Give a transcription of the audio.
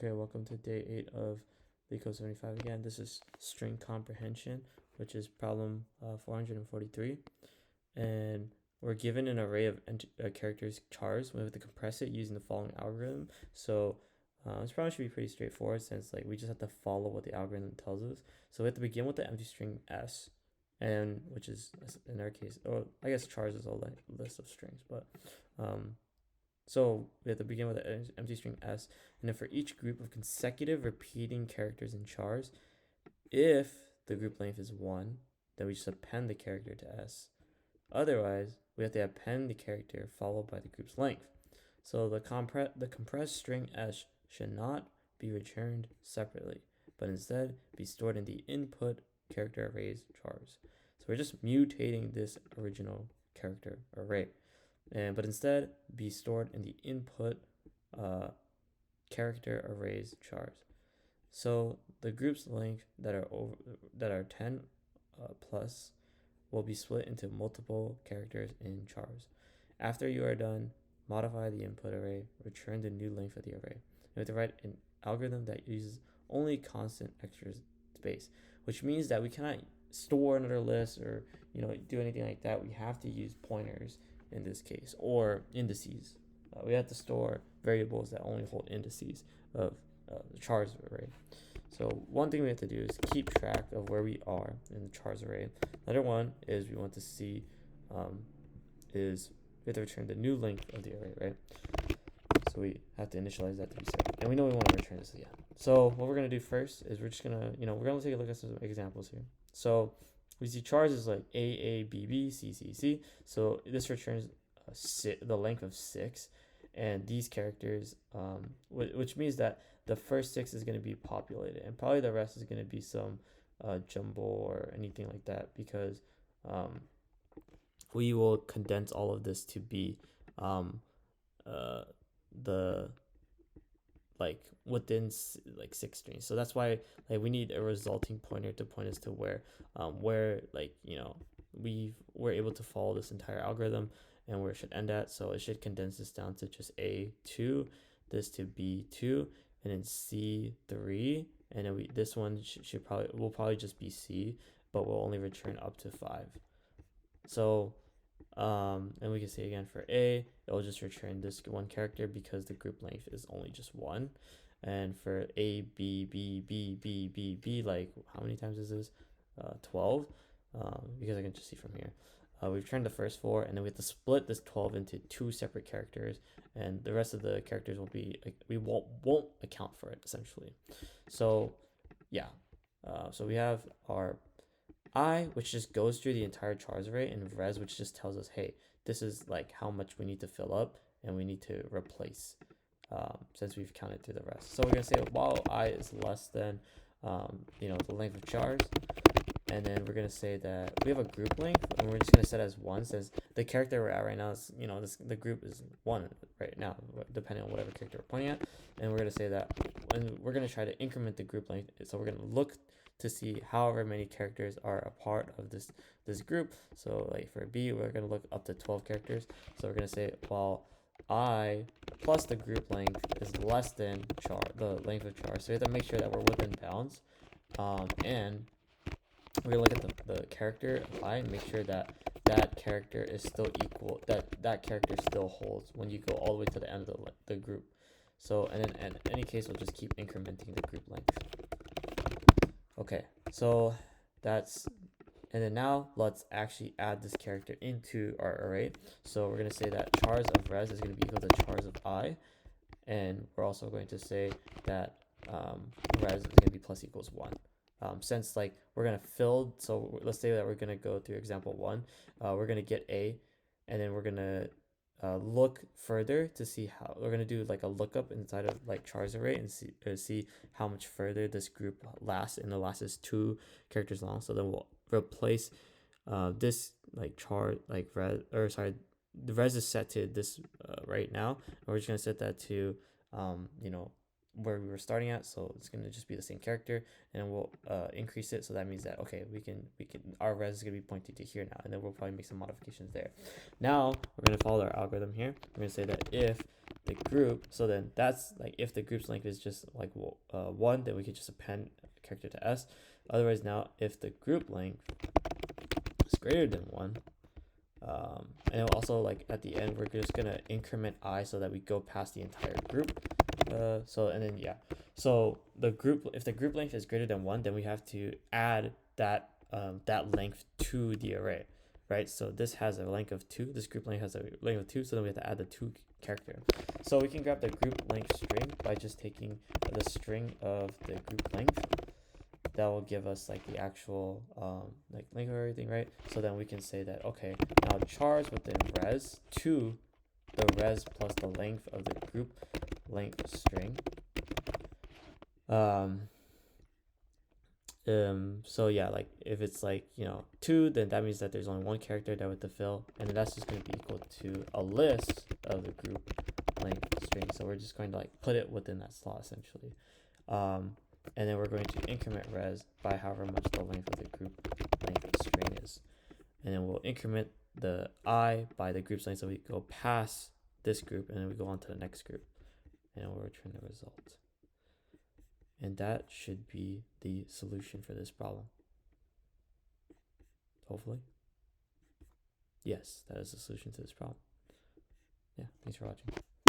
Okay, welcome to day 8 of Leetcode 75 again. This is string comprehension, which is problem 443. And we're given an array of characters chars. We have to compress it using the following algorithm. So this problem should be pretty straightforward since we just have to follow what the algorithm tells us. So we have to begin with the empty string s, and which is in our case, or I guess chars is a list of strings, but so we have to begin with an empty string s, and then for each group of consecutive repeating characters in chars, if the group length is 1, then we just append the character to s. Otherwise, we have to append the character followed by the group's length. So the compressed string s should not be returned separately, but instead be stored in the input character arrays chars. So we're just mutating this original character array, but instead be stored in the input character arrays chars. So the group's length that are 10 plus will be split into multiple characters in chars. After you are done, modify the input array, return the new length of the array. You have to write an algorithm that uses only constant extra space, which means that we cannot store another list or do anything like that. We have to use pointers in this case, or indices. We have to store variables that only hold indices of the chars array. So one thing we have to do is keep track of where we are in the chars array. Another one is we want to see is we have to return the new length of the array, right? So we have to initialize that to be set, and we know we want to return this again. So what we're gonna do first is we're just gonna we're gonna take a look at some examples here. So we see chars is like A, B, B, C, C, C. So this returns the length of 6, and these characters, which means that the first 6 is going to be populated, and probably the rest is going to be some jumble or anything like that, because we will condense all of this to be the within 6 strings. So that's why we need a resulting pointer to point us to where we're able to follow this entire algorithm and where it should end at. So it should condense this down to just A2, this to B2, and then C3, and then this one will probably just be C, but we'll only return up to 5. So and we can say again for A, it'll just return this one character because the group length is only just 1. And for A, B, B, B, B, B, B, how many times is this? 12, because I can just see from here. We've returned the first 4, and then we have to split this 12 into 2 separate characters, and the rest of the characters will be we won't account for it essentially. So yeah, so we have our I, which just goes through the entire chars array, and res, which just tells us, hey, this is how much we need to fill up and we need to replace since we've counted through the rest. So we're gonna say while I is less than the length of chars, and then we're gonna say that we have a group length, and we're just gonna set as 1, since the character we're at right now is the group is 1 right now, depending on whatever character we're pointing at. And we're gonna say that, and we're gonna try to increment the group length. So we're gonna look to see however many characters are a part of this group. So for B, we're gonna look up to 12 characters. So we're gonna say while I plus the group length is less than the length of char. So we have to make sure that we're within bounds, and we're gonna look at the character of I and make sure that character is still equal, that character still holds when you go all the way to the end of the group. So and then in any case, we'll just keep incrementing the group length. Okay, so and then now let's actually add this character into our array. So we're gonna say that chars of res is gonna be equal to chars of I, and we're also going to say that res is gonna be plus equals 1. Since we're gonna fill, so let's say that we're gonna go through example 1, we're gonna get A, and then we're gonna look further to see how we're gonna do a lookup inside of chars array and see how much further this group lasts, and the last is 2 characters long. So then we'll replace this char res, or sorry, the res is set to this right now, and we're just gonna set that to where we were starting at, so it's going to just be the same character, and we'll increase it. So that means that, okay, we can our res is going to be pointing to here now, and then we'll probably make some modifications there. Now we're going to follow our algorithm here. We're going to say that if the group, so then that's like if the group's length is just like 1, then we could just append a character to s. Otherwise, now if the group length is greater than 1, and also, like, at the end, we're just gonna increment I so that we go past the entire group. So the group, if the group length is greater than 1, then we have to add that that length to the array, right? So this has a length of 2. This group length has a length of 2, so then we have to add the 2 character. So we can grab the group length string by just taking the string of the group length. That will give us like the actual like length of everything, right? So then we can say that, okay, now chars within res to the res plus the length of the group length string. So yeah, like if it's like, 2, then that means that there's only one character that we have to fill, and then that's just going to be equal to a list of the group length string. So we're just going to like put it within that slot essentially. And then we're going to increment res by however much the length of the group length string is. And then we'll increment the I by the group's length, so we go past this group and then we go on to the next group. And we'll return the result. And that should be the solution for this problem. Hopefully. Yes, that is the solution to this problem. Yeah, thanks for watching.